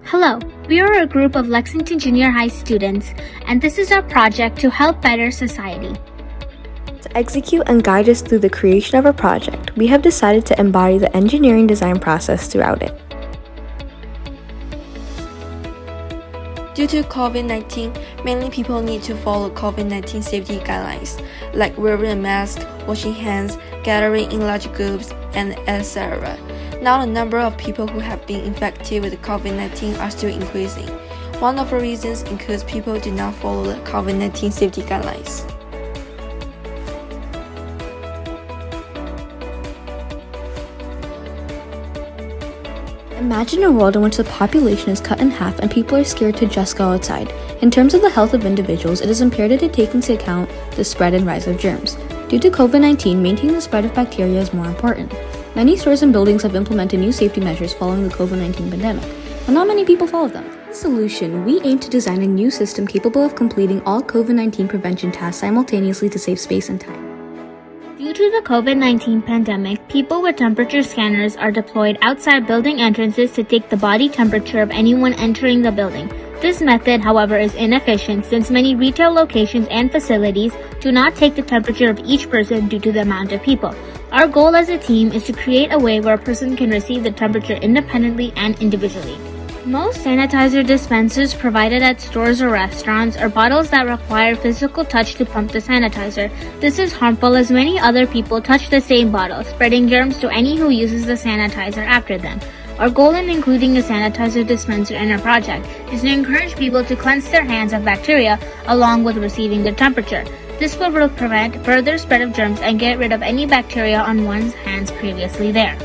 Hello, we are a group of Lexington Junior High students, and this is our project to help better society. To execute and guide us through the creation of our project, we have decided to embody the engineering design process throughout it. Due to COVID-19, many people need to follow COVID-19 safety guidelines, like wearing a mask, washing hands, gathering in large groups, and etc. Now the number of people who have been infected with COVID-19 are still increasing. One of the reasons includes people do not follow the COVID-19 safety guidelines. Imagine a world in which the population is cut in half and people are scared to just go outside. In terms of the health of individuals, it is imperative to take into account the spread and rise of germs. Due to COVID-19, maintaining the spread of bacteria is more important. Many stores and buildings have implemented new safety measures following the COVID-19 pandemic, but not many people follow them. As a solution, we aim to design a new system capable of completing all COVID-19 prevention tasks simultaneously to save space and time. Due to the COVID-19 pandemic, people with temperature scanners are deployed outside building entrances to take the body temperature of anyone entering the building. This method, however, is inefficient since many retail locations and facilities do not take the temperature of each person due to the amount of people. Our goal as a team is to create a way where a person can receive the temperature independently and individually. Most sanitizer dispensers provided at stores or restaurants are bottles that require physical touch to pump the sanitizer. This is harmful as many other people touch the same bottle, spreading germs to any who uses the sanitizer after them. Our goal in including a sanitizer dispenser in our project is to encourage people to cleanse their hands of bacteria along with receiving the temperature. This will prevent further spread of germs and get rid of any bacteria on one's hands previously there.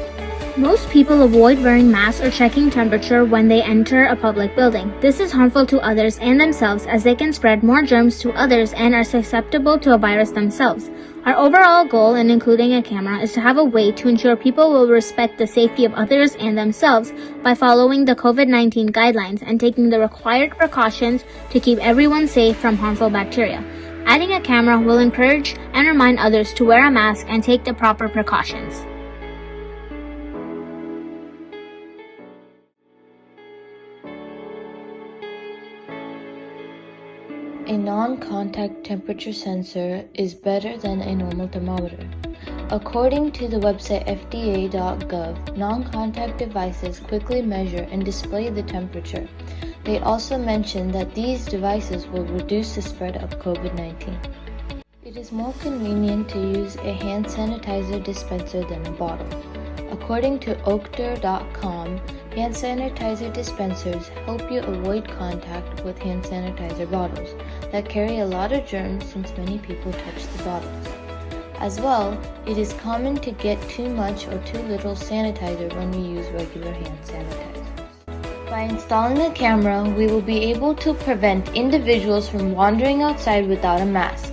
Most people avoid wearing masks or checking temperature when they enter a public building. This is harmful to others and themselves as they can spread more germs to others and are susceptible to a virus themselves. Our overall goal in including a camera is to have a way to ensure people will respect the safety of others and themselves by following the COVID-19 guidelines and taking the required precautions to keep everyone safe from harmful bacteria. Adding a camera will encourage and remind others to wear a mask and take the proper precautions. A non-contact temperature sensor is better than a normal thermometer. According to the website fda.gov, non-contact devices quickly measure and display the temperature. They also mention that these devices will reduce the spread of COVID-19. It is more convenient to use a hand sanitizer dispenser than a bottle. According to oakter.com, hand sanitizer dispensers help you avoid contact with hand sanitizer bottles that carry a lot of germs since many people touch the bottles. As well, it is common to get too much or too little sanitizer when we use regular hand sanitizers. By installing a camera, we will be able to prevent individuals from wandering outside without a mask.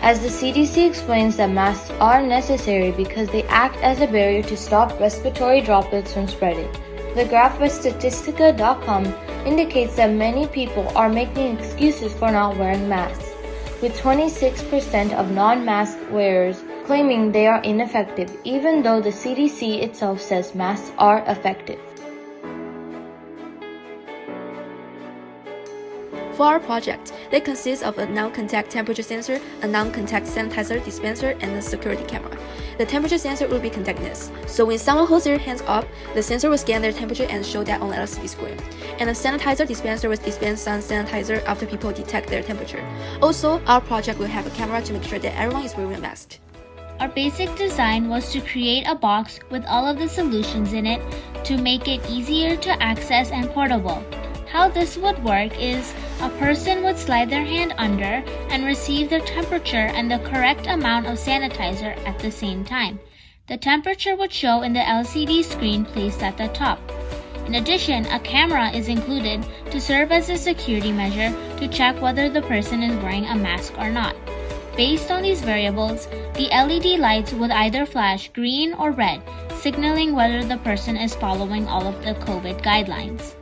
As the CDC explains that masks are necessary because they act as a barrier to stop respiratory droplets from spreading. The graph by Statistica.com indicates that many people are making excuses for not wearing masks, with 26% of non-mask wearers claiming they are ineffective, even though the CDC itself says masks are effective. For our project, they consist of a non-contact temperature sensor, a non-contact sanitizer dispenser, and a security camera. The temperature sensor will be contactless, so when someone holds their hands up, the sensor will scan their temperature and show that on the LCD screen. And the sanitizer dispenser will dispense some sanitizer after people detect their temperature. Also, our project will have a camera to make sure that everyone is wearing a mask. Our basic design was to create a box with all of the solutions in it to make it easier to access and portable. How this would work is a person would slide their hand under and receive their temperature and the correct amount of sanitizer at the same time. The temperature would show in the LCD screen placed at the top. In addition, a camera is included to serve as a security measure to check whether the person is wearing a mask or not. Based on these variables, the LED lights would either flash green or red, signaling whether the person is following all of the COVID guidelines.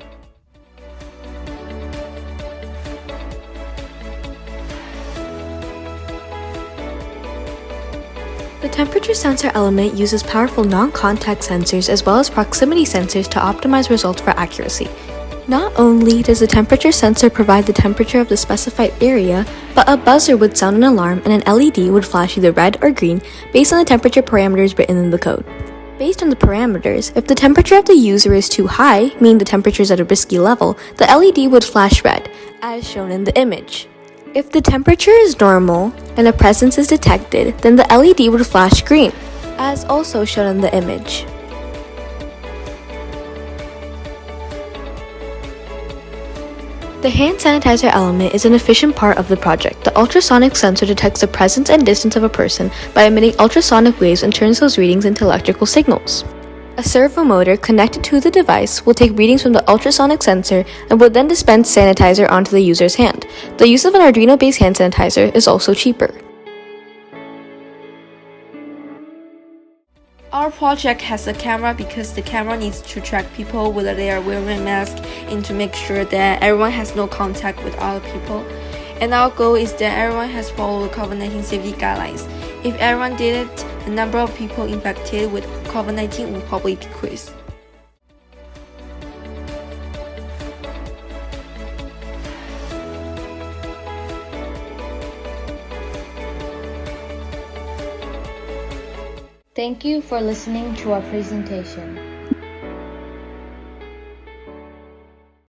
The temperature sensor element uses powerful non-contact sensors as well as proximity sensors to optimize results for accuracy. Not only does the temperature sensor provide the temperature of the specified area, but a buzzer would sound an alarm and an LED would flash either red or green based on the temperature parameters written in the code. Based on the parameters, if the temperature of the user is too high, meaning the temperature is at a risky level, the LED would flash red, as shown in the image. If the temperature is normal and a presence is detected, then the LED would flash green, as also shown in the image. The hand sanitizer element is an efficient part of the project. The ultrasonic sensor detects the presence and distance of a person by emitting ultrasonic waves and turns those readings into electrical signals. A servo motor connected to the device will take readings from the ultrasonic sensor and will then dispense sanitizer onto the user's hand. The use of an Arduino-based hand sanitizer is also cheaper. Our project has a camera because the camera needs to track people whether they are wearing a mask and to make sure that everyone has no contact with other people. And our goal is that everyone has followed the COVID-19 safety guidelines. If everyone did it, the number of people infected with COVID-19 will probably decrease. Thank you for listening to our presentation.